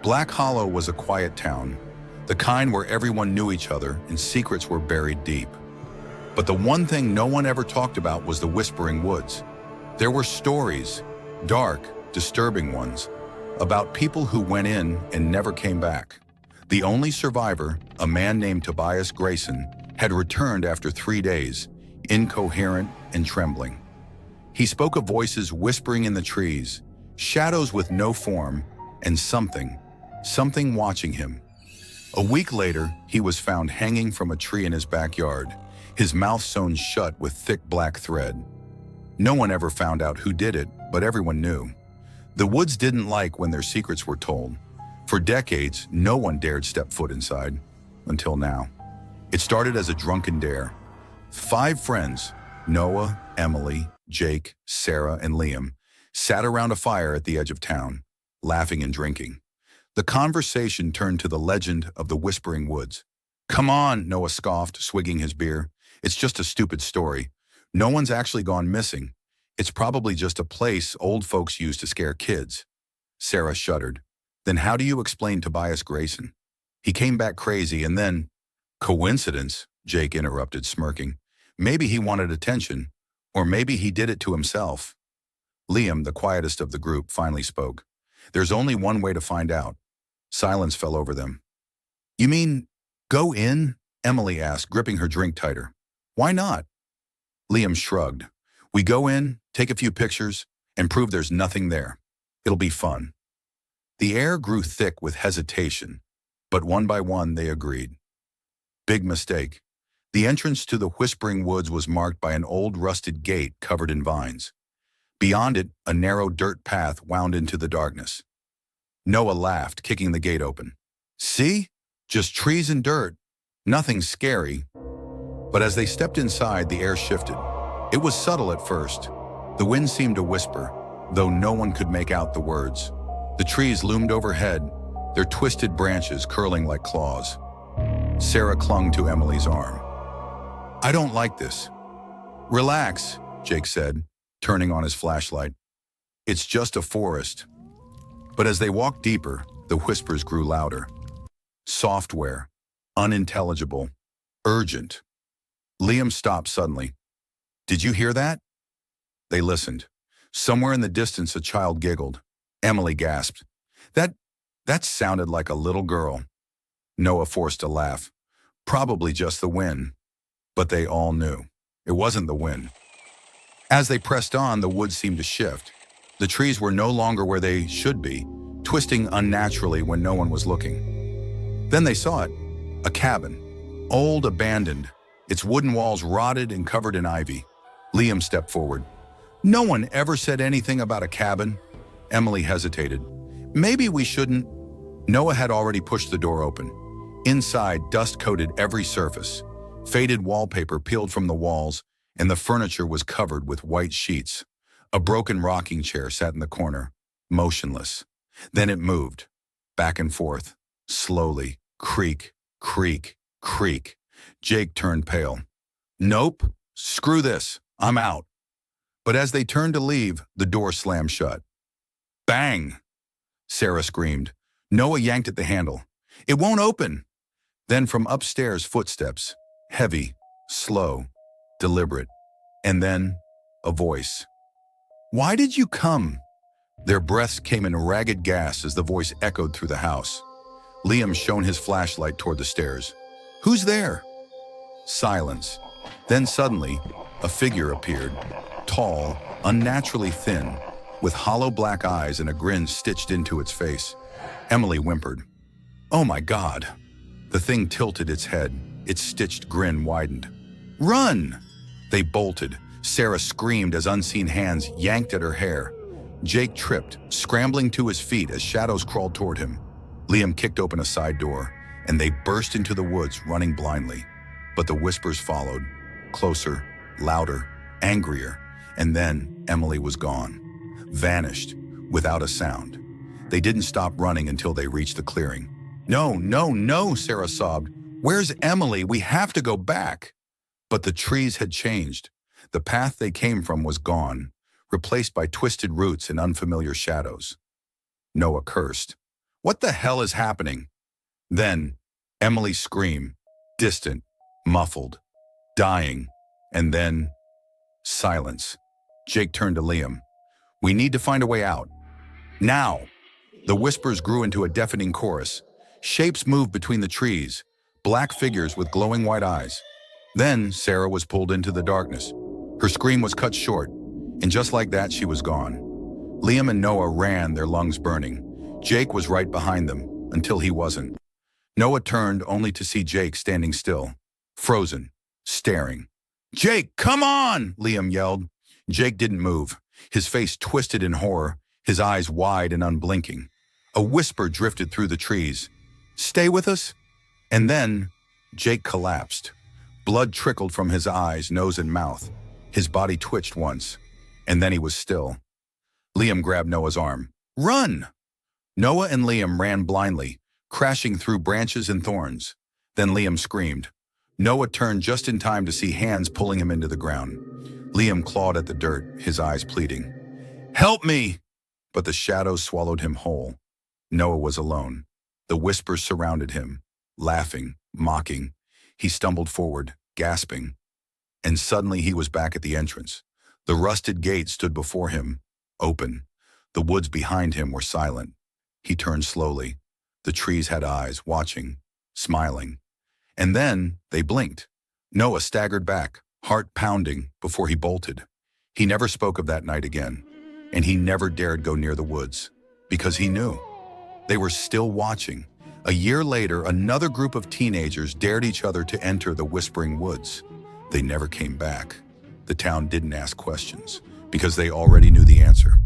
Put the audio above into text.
Black Hollow was a quiet town, the kind where everyone knew each other and secrets were buried deep. But the one thing no one ever talked about was the Whispering Woods. There were stories, dark, disturbing ones, about people who went in and never came back. The only survivor, a man named Tobias Grayson, had returned after 3 days, incoherent and trembling. He spoke of voices whispering in the trees, shadows with no form, and something watching him. A week later, he was found hanging from a tree in his backyard, his mouth sewn shut with thick black thread. No one ever found out who did it, but everyone knew. The woods didn't like when their secrets were told. For decades, no one dared step foot inside, until now. It started as a drunken dare. 5 friends, Noah, Emily, Jake, Sarah, and Liam, sat around a fire at the edge of town, laughing and drinking. The conversation turned to the legend of the Whispering Woods. "Come on," Noah scoffed, swigging his beer. "It's just a stupid story. No one's actually gone missing. It's probably just a place old folks use to scare kids." Sarah shuddered. "Then how do you explain Tobias Grayson? He came back crazy and then—" "Coincidence," Jake interrupted, smirking. "Maybe he wanted attention, or maybe he did it to himself." Liam, the quietest of the group, finally spoke. "There's only one way to find out." Silence fell over them. "You mean, go in?" Emily asked, gripping her drink tighter. "Why not?" Liam shrugged. "We go in, take a few pictures, and prove there's nothing there. It'll be fun." The air grew thick with hesitation, but one by one they agreed. Big mistake. The entrance to the Whispering Woods was marked by an old rusted gate covered in vines. Beyond it, a narrow dirt path wound into the darkness. Noah laughed, kicking the gate open. "See? Just trees and dirt. Nothing scary." But as they stepped inside, the air shifted. It was subtle at first. The wind seemed to whisper, though no one could make out the words. The trees loomed overhead, their twisted branches curling like claws. Sarah clung to Emily's arm. "I don't like this." "Relax," Jake said, turning on his flashlight. "It's just a forest." But as they walked deeper, the whispers grew louder. Software, unintelligible, urgent. Liam stopped suddenly. "Did you hear that?" They listened. Somewhere in the distance, a child giggled. Emily gasped. That sounded like a little girl." Noah forced a laugh. "Probably just the wind." But they all knew. It wasn't the wind. As they pressed on, the woods seemed to shift. The trees were no longer where they should be, twisting unnaturally when no one was looking. Then they saw it. A cabin. Old, abandoned. Its wooden walls rotted and covered in ivy. Liam stepped forward. "No one ever said anything about a cabin." Emily hesitated. "Maybe we shouldn't." Noah had already pushed the door open. Inside, dust coated every surface. Faded wallpaper peeled from the walls, and the furniture was covered with white sheets. A broken rocking chair sat in the corner, motionless. Then it moved, back and forth, slowly, creak, creak, creak. Jake turned pale. "Nope, screw this, I'm out." But as they turned to leave, the door slammed shut. "Bang!" Sarah screamed. Noah yanked at the handle. "It won't open." Then from upstairs, footsteps, heavy, slow, deliberate. And then, a voice. "Why did you come?" Their breaths came in ragged gasps as the voice echoed through the house. Liam shone his flashlight toward the stairs. "Who's there?" Silence. Then suddenly, a figure appeared, tall, unnaturally thin, with hollow black eyes and a grin stitched into its face. Emily whimpered. "Oh my God!" The thing tilted its head, its stitched grin widened. "Run!" They bolted. Sarah screamed as unseen hands yanked at her hair. Jake tripped, scrambling to his feet as shadows crawled toward him. Liam kicked open a side door, and they burst into the woods, running blindly. But the whispers followed, closer, louder, angrier, and then Emily was gone, vanished, without a sound. They didn't stop running until they reached the clearing. "No, no, no," Sarah sobbed. "Where's Emily? We have to go back." But the trees had changed. The path they came from was gone, replaced by twisted roots and unfamiliar shadows. Noah cursed. What the hell is happening? Then, Emily's scream, distant, muffled, dying, and then silence. Jake turned to Liam. We need to find a way out. Now! The whispers grew into a deafening chorus. Shapes moved between the trees, black figures with glowing white eyes. Then Sarah was pulled into the darkness. Her scream was cut short, and just like that, she was gone. Liam and Noah ran, their lungs burning. Jake was right behind them, until he wasn't. Noah turned only to see Jake standing still, frozen, staring. "Jake, come on!" Liam yelled. Jake didn't move, his face twisted in horror, his eyes wide and unblinking. A whisper drifted through the trees. "Stay with us?" And then, Jake collapsed. Blood trickled from his eyes, nose, and mouth. His body twitched once, and then he was still. Liam grabbed Noah's arm. "Run!" Noah and Liam ran blindly, crashing through branches and thorns. Then Liam screamed. Noah turned just in time to see hands pulling him into the ground. Liam clawed at the dirt, his eyes pleading. "Help me!" But the shadows swallowed him whole. Noah was alone. The whispers surrounded him, laughing, mocking. He stumbled forward, gasping. And suddenly he was back at the entrance. The rusted gate stood before him, open. The woods behind him were silent. He turned slowly. The trees had eyes, watching, smiling. And then they blinked. Noah staggered back, heart pounding, before he bolted. He never spoke of that night again, and he never dared go near the woods, because he knew. They were still watching. A year later, another group of teenagers dared each other to enter the Whispering Woods. They never came back. The town didn't ask questions, because they already knew the answer.